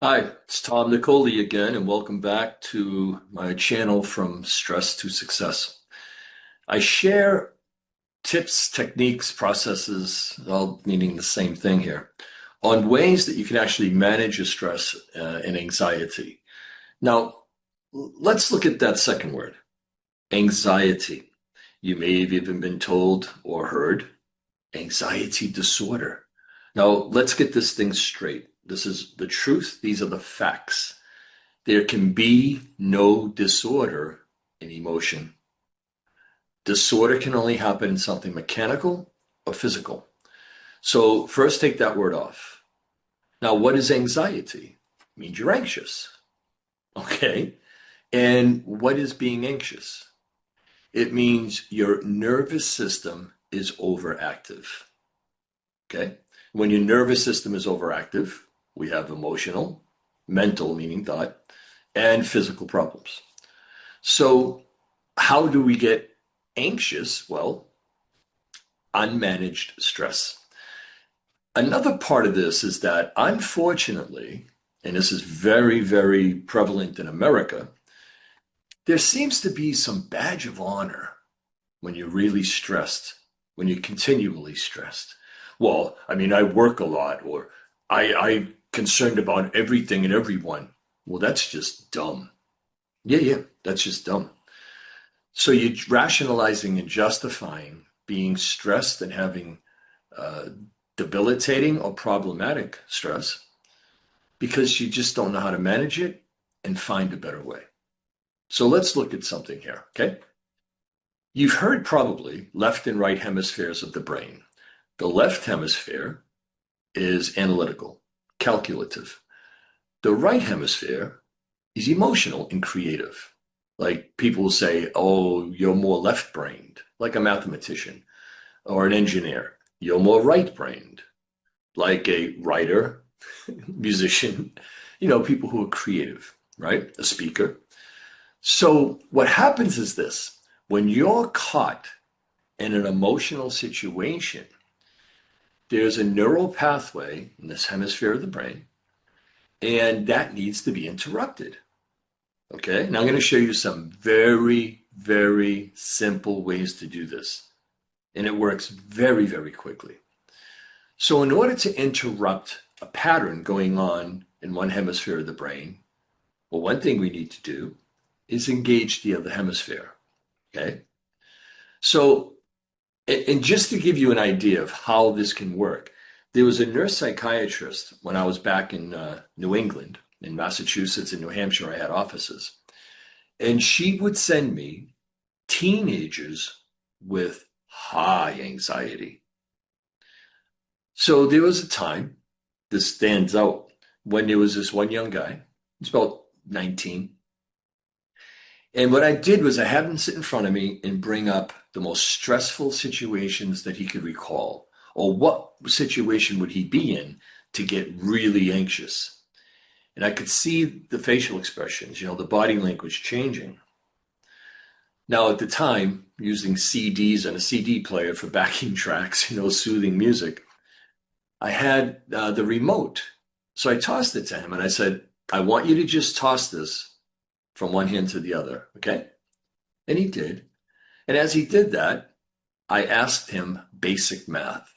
Hi, it's Tom Nicoli again, and welcome back to my channel From Stress to Success. I share tips, techniques, processes, all meaning the same thing here, on ways that you can actually manage your stress and anxiety. Now, let's look at that second word, anxiety. You may have even been told or heard anxiety disorder. Now, let's get this thing straight. This is the truth. These are the facts. There can be no disorder in emotion. Disorder can only happen in something mechanical or physical. So first take that word off. Now, what is anxiety? It means you're anxious. Okay. And what is being anxious? It means your nervous system is overactive. Okay. When your nervous system is overactive, we have emotional, mental, meaning thought, and physical problems. So, how do we get anxious? Well, unmanaged stress. Another part of this is that, unfortunately, and this is very, very prevalent in America, there seems to be some badge of honor when you're really stressed, when you're continually stressed. Well, I mean, I work a lot, or I'm concerned about everything and everyone. Well, that's just dumb. Yeah, that's just dumb. So you're rationalizing and justifying being stressed and having uh, debilitating or problematic stress because you just don't know how to manage it and find a better way. So let's look at something here, okay? You've heard probably left and right hemispheres of the brain. The left hemisphere is analytical, calculative. The right hemisphere is emotional and creative. Like people will say, oh, you're more left brained, like a mathematician or an engineer. You're more right brained, like a writer, musician, people who are creative, right? A speaker. So what happens is this: when you're caught in an emotional situation, there's a neural pathway in this hemisphere of the brain, and that needs to be interrupted. Okay, now I'm going to show you some very, very simple ways to do this. And it works very, very quickly. So in order to interrupt a pattern going on in one hemisphere of the brain, well, one thing we need to do is engage the other hemisphere. Okay, so and just to give you an idea of how this can work, there was a nurse psychiatrist when I was back in New England, in Massachusetts and New Hampshire. I had offices. And she would send me teenagers with high anxiety. So there was a time, this stands out, when there was this one young guy, he's about 19. And what I did was I had him sit in front of me and bring up the most stressful situations that he could recall, or what situation would he be in to get really anxious. And I could see the facial expressions, the body language changing. Now, at the time, using CDs and a CD player for backing tracks, soothing music, I had the remote. So I tossed it to him and I said, I want you to just toss this from one hand to the other, okay? And he did. And as he did that, I asked him basic math.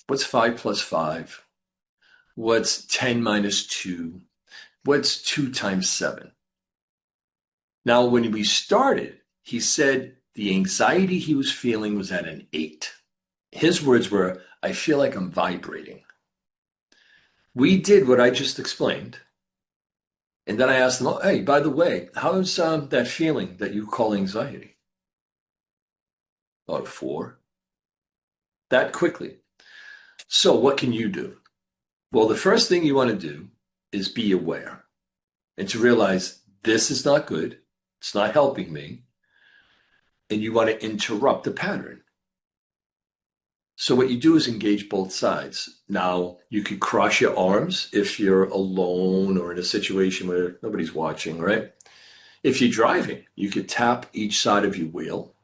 What's 5 plus 5? What's 10 minus 2? What's 2 times 7? Now, when we started, he said the anxiety he was feeling was at an 8. His words were, I feel like I'm vibrating. We did what I just explained. And then I asked him, oh, hey, by the way, how's that feeling that you call anxiety? About a 4. That quickly. So what can you do? Well, the first thing you want to do is be aware and to realize this is not good. It's not helping me. And you want to interrupt the pattern. So what you do is engage both sides. Now, you could cross your arms if you're alone or in a situation where nobody's watching, right? If you're driving, you could tap each side of your wheel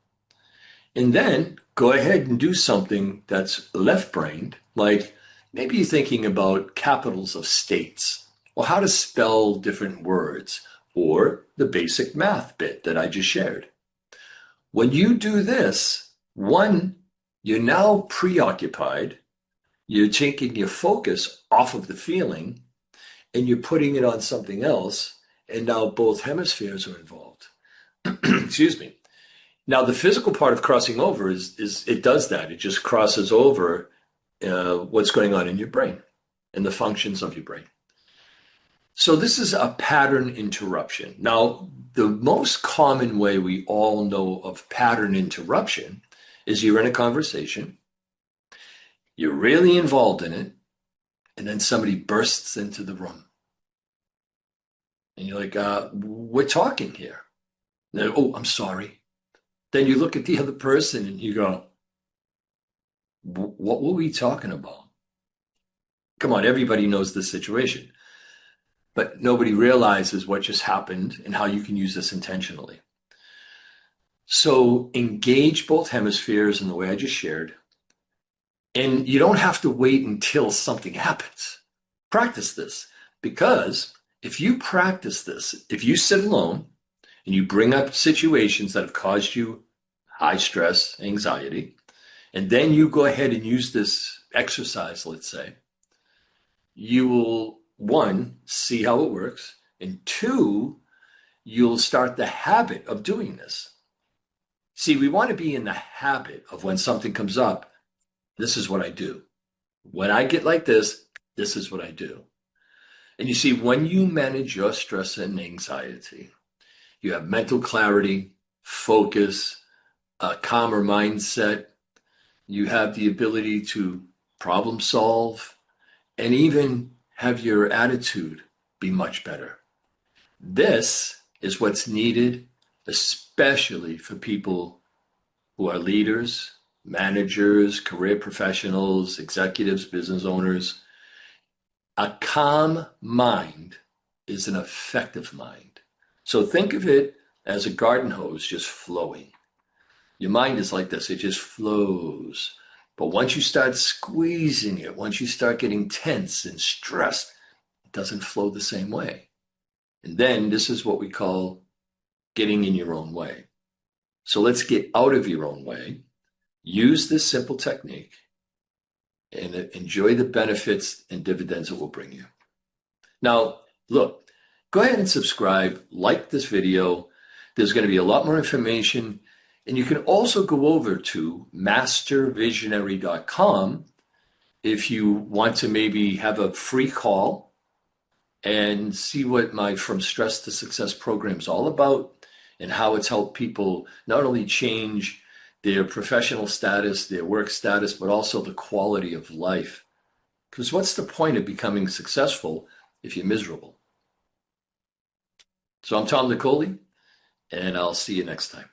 and then go ahead and do something that's left-brained, like maybe you're thinking about capitals of states or how to spell different words, or the basic math bit that I just shared. When you do this, one, you're now preoccupied, you're taking your focus off of the feeling, and you're putting it on something else, and now both hemispheres are involved. Excuse me. Now, the physical part of crossing over is it does that. It just crosses over what's going on in your brain and the functions of your brain. So this is a pattern interruption. Now, the most common way we all know of pattern interruption is you're in a conversation, you're really involved in it, and then somebody bursts into the room. And you're like, we're talking here. And oh, I'm sorry. Then you look at the other person and you go, what were we talking about? Come on, everybody knows this situation. But nobody realizes what just happened and how you can use this intentionally. So engage both hemispheres in the way I just shared. And you don't have to wait until something happens. Practice this, because if you practice this, if you sit alone and you bring up situations that have caused you high stress, anxiety, and then you go ahead and use this exercise, let's say, you will, one, see how it works, and two, you'll start the habit of doing this. See, we want to be in the habit of when something comes up, this is what I do. When I get like this is what I do. And you see, when you manage your stress and anxiety, you have mental clarity, focus, a calmer mindset. You have the ability to problem solve and even have your attitude be much better. This is what's needed, especially for people who are leaders, managers, career professionals, executives, business owners. A calm mind is an effective mind. So think of it as a garden hose just flowing. Your mind is like this, it just flows. But once you start squeezing it, once you start getting tense and stressed, it doesn't flow the same way. And then this is what we call getting in your own way. So let's get out of your own way, use this simple technique, and enjoy the benefits and dividends it will bring you. Now, look, go ahead and subscribe, like this video. There's going to be a lot more information. And you can also go over to mastervisionary.com if you want to maybe have a free call and see what my From Stress to Success program is all about and how it's helped people not only change their professional status, their work status, but also the quality of life. Because what's the point of becoming successful if you're miserable? So I'm Tom Nicoli, and I'll see you next time.